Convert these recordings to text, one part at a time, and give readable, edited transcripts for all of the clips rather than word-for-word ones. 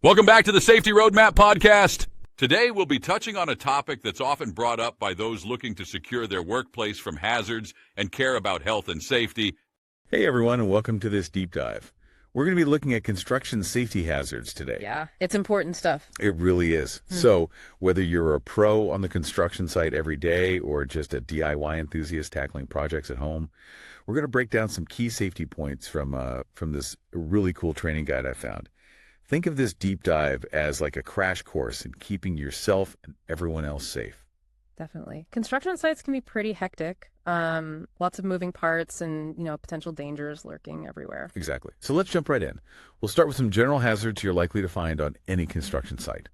Welcome back to the Safety Roadmap Podcast. Today, we'll be touching on a topic that's often brought up by those looking to secure their workplace from hazards and care about health and safety. Hey everyone, and welcome to this deep dive. We're going to be looking at construction safety hazards today. Yeah, it's important stuff. It really is. So whether you're a pro on the construction site every day or just a DIY enthusiast tackling projects at home, we're going to break down some key safety points from this really cool training guide I found. Think of this deep dive as like a crash course in keeping yourself and everyone else safe. Definitely. Construction sites can be pretty hectic. Lots of moving parts and, potential dangers lurking everywhere. Exactly. So let's jump right in. We'll start with some general hazards you're likely to find on any construction site.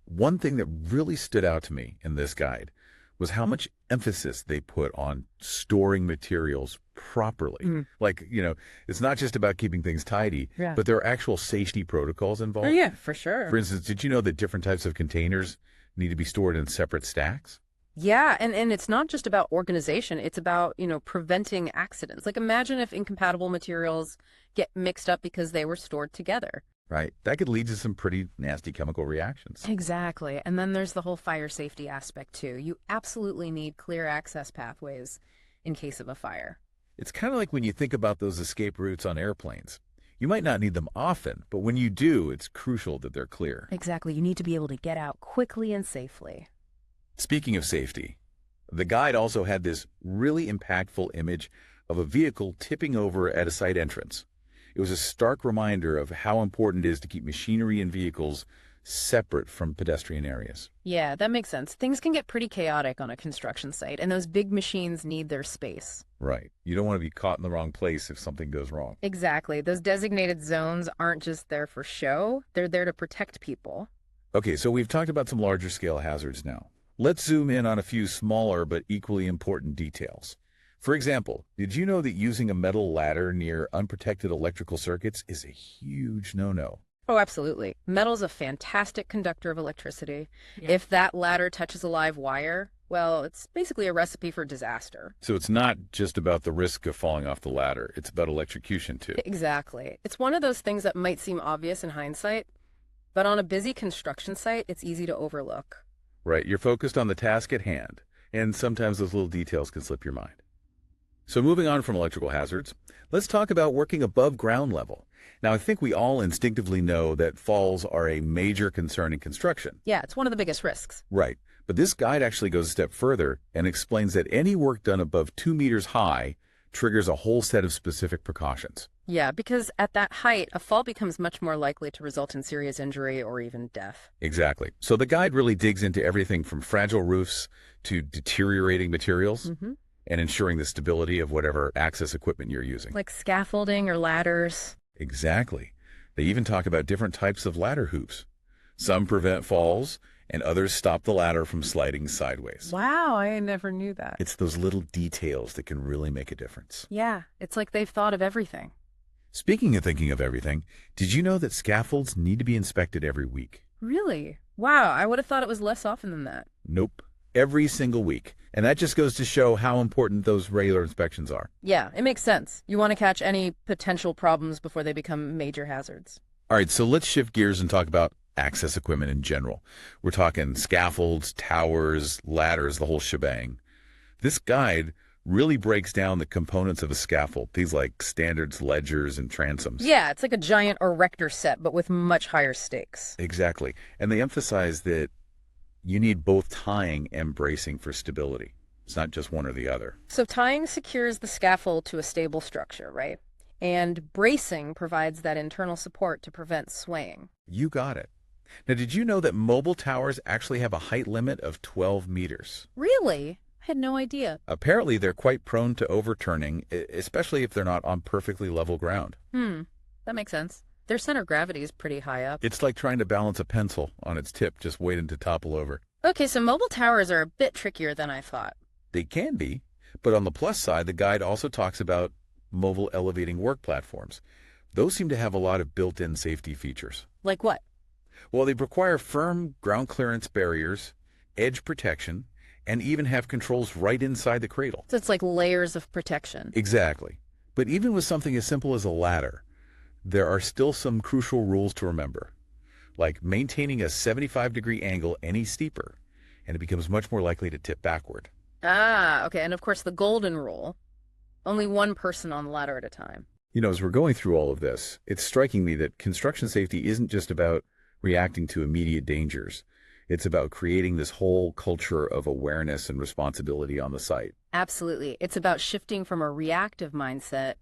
One thing that really stood out to me in this guide was how much emphasis they put on storing materials properly. It's not just about keeping things tidy, but there are actual safety protocols involved. Oh, yeah, for sure. For instance, did you know that different types of containers need to be stored in separate stacks? Yeah, and it's not just about organization. It's about, preventing accidents. Like imagine if incompatible materials get mixed up because they were stored together. Right. That could lead to some pretty nasty chemical reactions. Exactly. And then there's the whole fire safety aspect too. You absolutely need clear access pathways in case of a fire. It's kind of like when you think about those escape routes on airplanes. You might not need them often, but when you do, it's crucial that they're clear. Exactly. You need to be able to get out quickly and safely. Speaking of safety, the guide also had this really impactful image of a vehicle tipping over at a site entrance. It was a stark reminder of how important it is to keep machinery and vehicles separate from pedestrian areas. Yeah, that makes sense. Things can get pretty chaotic on a construction site, and those big machines need their space. Right. You don't want to be caught in the wrong place if something goes wrong. Exactly. Those designated zones aren't just there for show. They're there to protect people. Okay, so we've talked about some larger scale hazards now. Let's zoom in on a few smaller but equally important details. For example, did you know that using a metal ladder near unprotected electrical circuits is a huge no-no? Oh, absolutely. Metal's a fantastic conductor of electricity. Yeah. If that ladder touches a live wire, well, it's basically a recipe for disaster. So it's not just about the risk of falling off the ladder. It's about electrocution, too. Exactly. It's one of those things that might seem obvious in hindsight, but on a busy construction site, it's easy to overlook. Right. You're focused on the task at hand, and sometimes those little details can slip your mind. So moving on from electrical hazards, let's talk about working above ground level. Now, I think we all instinctively know that falls are a major concern in construction. Yeah, it's one of the biggest risks. Right. But this guide actually goes a step further and explains that any work done above 2 meters high triggers a whole set of specific precautions. Yeah, because at that height, a fall becomes much more likely to result in serious injury or even death. Exactly. So the guide really digs into everything from fragile roofs to deteriorating materials. And ensuring the stability of whatever access equipment you're using. Like scaffolding or ladders. Exactly. They even talk about different types of ladder hoops. Some prevent falls, and others stop the ladder from sliding sideways. Wow, I never knew that. It's those little details that can really make a difference. Yeah, it's like they've thought of everything. Speaking of thinking of everything, did you know that scaffolds need to be inspected every week? Really? Wow, I would have thought it was less often than that. Nope. Every single week. And that just goes to show how important those regular inspections are. Yeah, it makes sense. You want to catch any potential problems before they become major hazards. All right, so let's shift gears and talk about access equipment in general. We're talking scaffolds, towers, ladders, the whole shebang. This guide really breaks down the components of a scaffold, things like standards, ledgers, and transoms. Yeah, it's like a giant erector set, but with much higher stakes. Exactly. And they emphasize that you need both tying and bracing for stability. It's not just one or the other. So tying secures the scaffold to a stable structure, right? And bracing provides that internal support to prevent swaying. You got it. Now, did you know that mobile towers actually have a height limit of 12 meters? Really? I had no idea. Apparently, they're quite prone to overturning, especially if they're not on perfectly level ground. That makes sense. Their center of gravity is pretty high up. It's like trying to balance a pencil on its tip, just waiting to topple over. Okay, so mobile towers are a bit trickier than I thought. They can be, but on the plus side, the guide also talks about mobile elevating work platforms. Those seem to have a lot of built-in safety features. Like what? Well, they require firm ground clearance barriers, edge protection, and even have controls right inside the cradle. So it's like layers of protection. Exactly. But even with something as simple as a ladder, there are still some crucial rules to remember. like maintaining a 75-degree angle any steeper, and it becomes much more likely to tip backward. Ah, okay. And of course, the golden rule, only one person on the ladder at a time. As we're going through all of this, it's striking me that construction safety isn't just about reacting to immediate dangers. It's about creating this whole culture of awareness and responsibility on the site. Absolutely. It's about shifting from a reactive mindset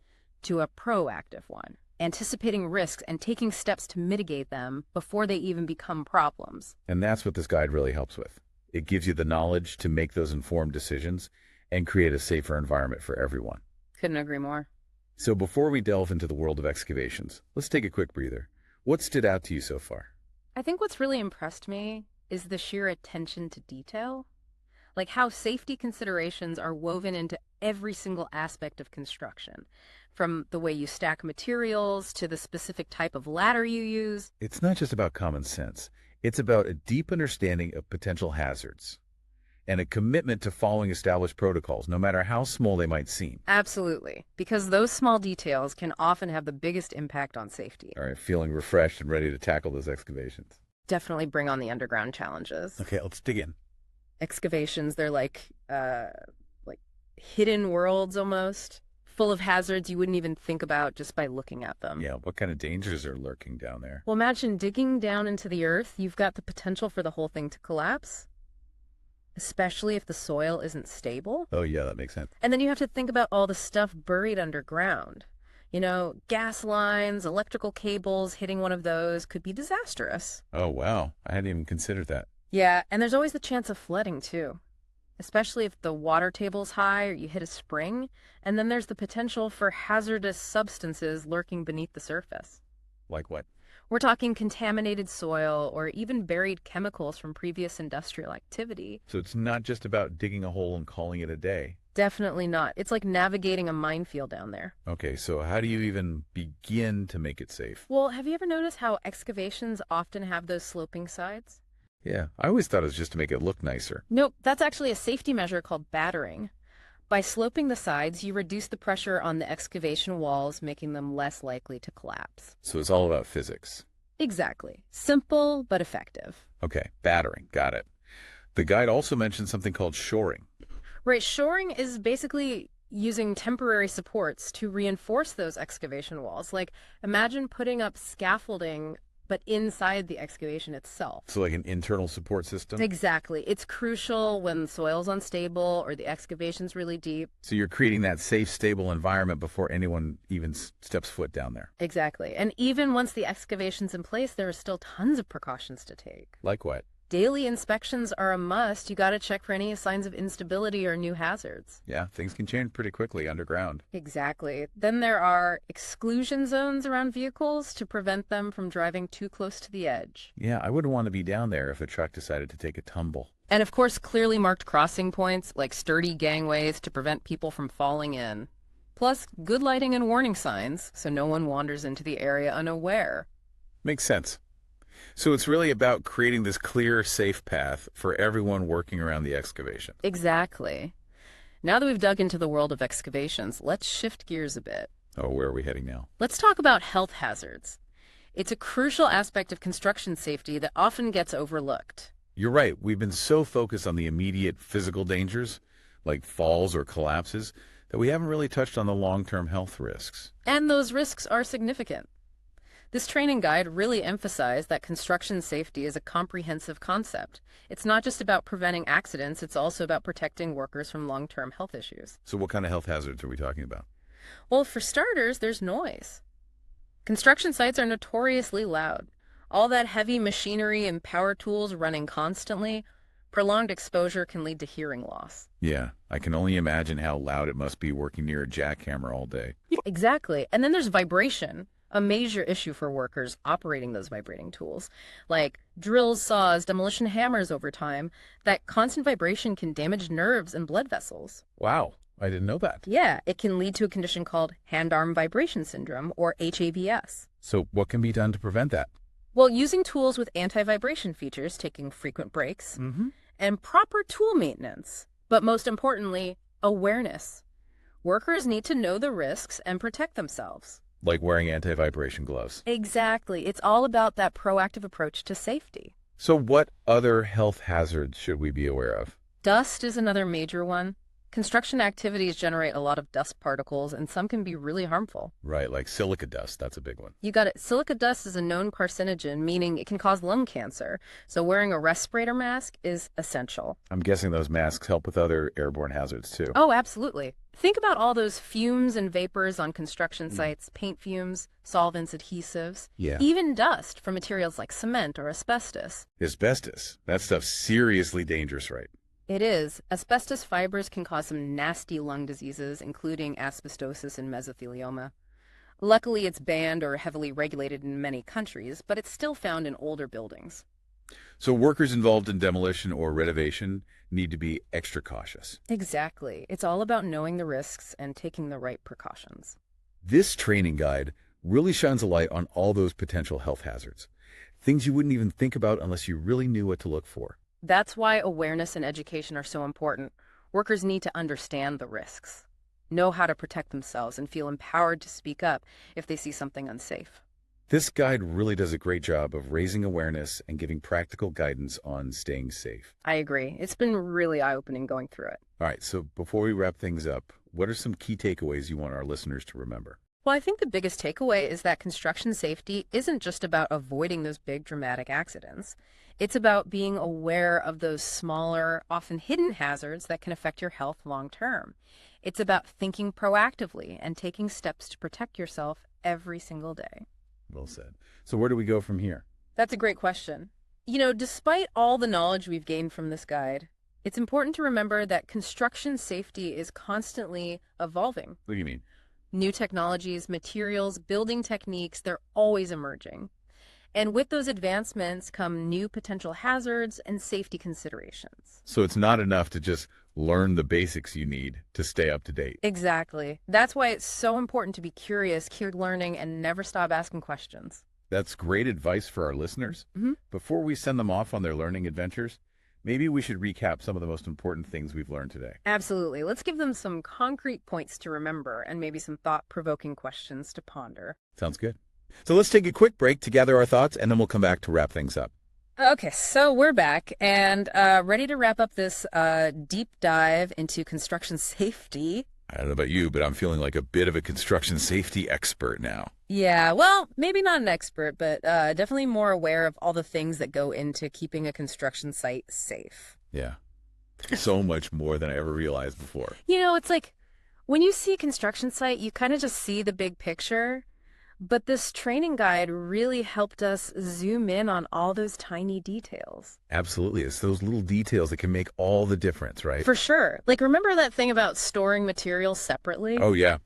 to a proactive one, anticipating risks and taking steps to mitigate them before they even become problems. And that's what this guide really helps with. It gives you the knowledge to make those informed decisions and create a safer environment for everyone. Couldn't agree more. So before we delve into the world of excavations, let's take a quick breather. What stood out to you so far? I think what's really impressed me is the sheer attention to detail. Like how safety considerations are woven into every single aspect of construction, from the way you stack materials to the specific type of ladder you use. It's not just about common sense. It's about a deep understanding of potential hazards and a commitment to following established protocols, no matter how small they might seem. Absolutely, because those small details can often have the biggest impact on safety. All right, feeling refreshed and ready to tackle those excavations. Definitely bring on the underground challenges. Okay, let's dig in. Excavations, they're like hidden worlds almost, full of hazards you wouldn't even think about just by looking at them. Yeah, what kind of dangers are lurking down there? Well, imagine digging down into the earth. You've got the potential for the whole thing to collapse, especially if the soil isn't stable. Oh, yeah, that makes sense. And then you have to think about all the stuff buried underground. Gas lines, electrical cables, hitting one of those could be disastrous. Oh, wow. I hadn't even considered that. Yeah, and there's always the chance of flooding, too, especially if the water table's high or you hit a spring. And then there's the potential for hazardous substances lurking beneath the surface. Like what? We're talking contaminated soil or even buried chemicals from previous industrial activity. So it's not just about digging a hole and calling it a day. Definitely not. It's like navigating a minefield down there. Okay, so how do you even begin to make it safe? Well, have you ever noticed how excavations often have those sloping sides? Yeah, I always thought it was just to make it look nicer. Nope, that's actually a safety measure called battering. By sloping the sides, you reduce the pressure on the excavation walls, making them less likely to collapse. So it's all about physics. Exactly. Simple, but effective. Okay, battering. Got it. The guide also mentioned something called shoring. Right, shoring is basically using temporary supports to reinforce those excavation walls. Like, imagine putting up scaffolding, but inside the excavation itself. So like an internal support system? Exactly. It's crucial when the soil's unstable or the excavation's really deep. So you're creating that safe, stable environment before anyone even steps foot down there. Exactly. And even once the excavation's in place, there are still tons of precautions to take. Like what? Daily inspections are a must. You got to check for any signs of instability or new hazards. Yeah, things can change pretty quickly underground. Exactly. Then there are exclusion zones around vehicles to prevent them from driving too close to the edge. Yeah, I wouldn't want to be down there if a truck decided to take a tumble. And of course, clearly marked crossing points like sturdy gangways to prevent people from falling in. Plus, good lighting and warning signs so no one wanders into the area unaware. Makes sense. So it's really about creating this clear, safe path for everyone working around the excavation. Exactly. Now that we've dug into the world of excavations, let's shift gears a bit. Oh, where are we heading now? Let's talk about health hazards. It's a crucial aspect of construction safety that often gets overlooked. You're right. We've been so focused on the immediate physical dangers, like falls or collapses, that we haven't really touched on the long-term health risks. And those risks are significant. This training guide really emphasized that construction safety is a comprehensive concept. It's not just about preventing accidents, it's also about protecting workers from long-term health issues. So what kind of health hazards are we talking about? Well, for starters, there's noise. Construction sites are notoriously loud. All that heavy machinery and power tools running constantly, prolonged exposure can lead to hearing loss. Yeah, I can only imagine how loud it must be working near a jackhammer all day. Exactly. And then there's vibration. A major issue for workers operating those vibrating tools, like drills, saws, demolition hammers over time. That constant vibration can damage nerves and blood vessels. Wow, I didn't know that. Yeah, it can lead to a condition called hand-arm vibration syndrome, or HAVS. So what can be done to prevent that? Well, using tools with anti-vibration features, taking frequent breaks, and proper tool maintenance. But most importantly, awareness. Workers need to know the risks and protect themselves. Like wearing anti-vibration gloves. Exactly. It's all about that proactive approach to safety. So what other health hazards should we be aware of? Dust is another major one. Construction activities generate a lot of dust particles, and some can be really harmful. Right, like silica dust. That's a big one. You got it. Silica dust is a known carcinogen, meaning it can cause lung cancer. So wearing a respirator mask is essential. I'm guessing those masks help with other airborne hazards too. Oh, absolutely. Think about all those fumes and vapors on construction sites, paint fumes, solvents, adhesives, Yeah. even dust from materials like cement or asbestos. Asbestos. That stuff's seriously dangerous, right? It is. Asbestos fibers can cause some nasty lung diseases, including asbestosis and mesothelioma. Luckily, it's banned or heavily regulated in many countries, but it's still found in older buildings. So workers involved in demolition or renovation need to be extra cautious. Exactly. It's all about knowing the risks and taking the right precautions. This training guide really shines a light on all those potential health hazards, things you wouldn't even think about unless you really knew what to look for. That's why awareness and education are so important. Workers need to understand the risks, know how to protect themselves, and feel empowered to speak up if they see something unsafe. This guide really does a great job of raising awareness and giving practical guidance on staying safe. I agree. It's been really eye-opening going through it. All right, so before we wrap things up, what are some key takeaways you want our listeners to remember? Well, I think the biggest takeaway is that construction safety isn't just about avoiding those big dramatic accidents. It's about being aware of those smaller, often hidden hazards that can affect your health long term. It's about thinking proactively and taking steps to protect yourself every single day. Well said. So where do we go from here? That's a great question. Despite all the knowledge we've gained from this guide, it's important to remember that construction safety is constantly evolving. What do you mean? New technologies, materials, building techniques, they're always emerging. And with those advancements come new potential hazards and safety considerations. So it's not enough to just learn the basics you need to stay up to date. Exactly. That's why it's so important to be curious, keep learning, and never stop asking questions. That's great advice for our listeners. Mhm. Before we send them off on their learning adventures, maybe we should recap some of the most important things we've learned today. Absolutely. Let's give them some concrete points to remember and maybe some thought-provoking questions to ponder. Sounds good. So let's take a quick break to gather our thoughts, and then we'll come back to wrap things up. Okay, so we're back and ready to wrap up this deep dive into construction safety. I don't know about you, but I'm feeling like a bit of a construction safety expert now. Yeah, well, maybe not an expert, but definitely more aware of all the things that go into keeping a construction site safe. Yeah. So much more than I ever realized before. It's like when you see a construction site, you kind of just see the big picture. But this training guide really helped us zoom in on all those tiny details. Absolutely. It's those little details that can make all the difference, right? For sure. Like, remember that thing about storing materials separately? Oh, yeah.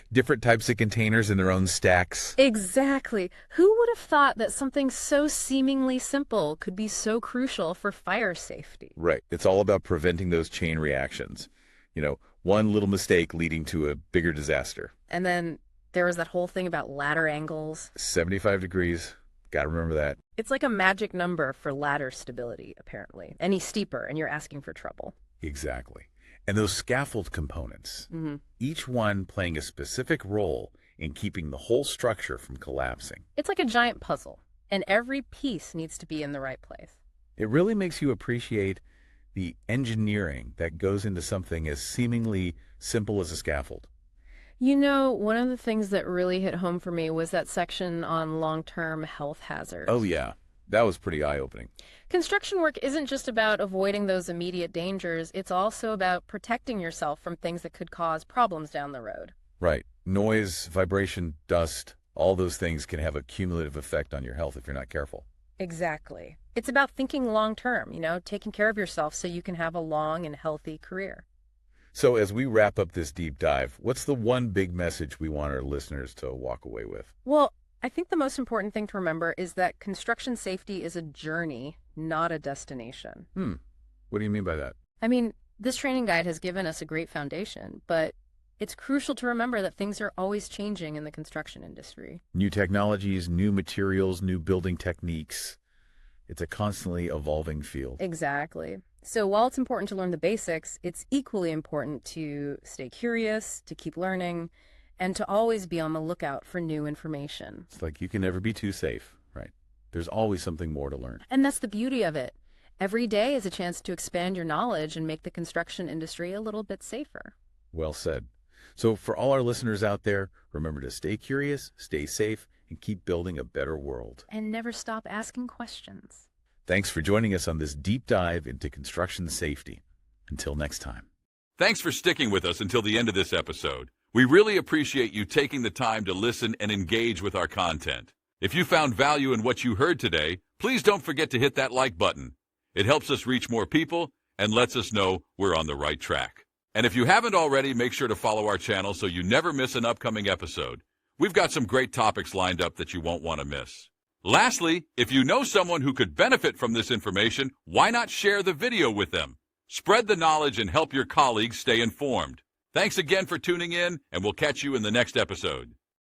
Different types of containers in their own stacks. Exactly. Who would have thought that something so seemingly simple could be so crucial for fire safety? Right. It's all about preventing those chain reactions. One little mistake leading to a bigger disaster. And then there was that whole thing about ladder angles. 75 degrees. Got to remember that. It's like a magic number for ladder stability, apparently. Any steeper, and you're asking for trouble. Exactly. And those scaffold components, Mm-hmm. each one playing a specific role in keeping the whole structure from collapsing. It's like a giant puzzle, and every piece needs to be in the right place. It really makes you appreciate the engineering that goes into something as seemingly simple as a scaffold. One of the things that really hit home for me was that section on long-term health hazards. Oh, yeah. That was pretty eye-opening. Construction work isn't just about avoiding those immediate dangers. It's also about protecting yourself from things that could cause problems down the road. Right. Noise, vibration, dust, all those things can have a cumulative effect on your health if you're not careful. Exactly. It's about thinking long-term, taking care of yourself so you can have a long and healthy career. So as we wrap up this deep dive, what's the one big message we want our listeners to walk away with? Well, I think the most important thing to remember is that construction safety is a journey, not a destination. What do you mean by that? I mean, this training guide has given us a great foundation, but it's crucial to remember that things are always changing in the construction industry. New technologies, new materials, new building techniques. It's a constantly evolving field. Exactly. So while it's important to learn the basics, it's equally important to stay curious, to keep learning, and to always be on the lookout for new information. It's like you can never be too safe, right? There's always something more to learn. And that's the beauty of it. Every day is a chance to expand your knowledge and make the construction industry a little bit safer. Well said. So for all our listeners out there, remember to stay curious, stay safe, and keep building a better world. And never stop asking questions. Thanks for joining us on this deep dive into construction safety. Until next time. Thanks for sticking with us until the end of this episode. We really appreciate you taking the time to listen and engage with our content. If you found value in what you heard today, please don't forget to hit that like button. It helps us reach more people and lets us know we're on the right track. And if you haven't already, make sure to follow our channel so you never miss an upcoming episode. We've got some great topics lined up that you won't want to miss. Lastly, if you know someone who could benefit from this information, why not share the video with them? Spread the knowledge and help your colleagues stay informed. Thanks again for tuning in, and we'll catch you in the next episode.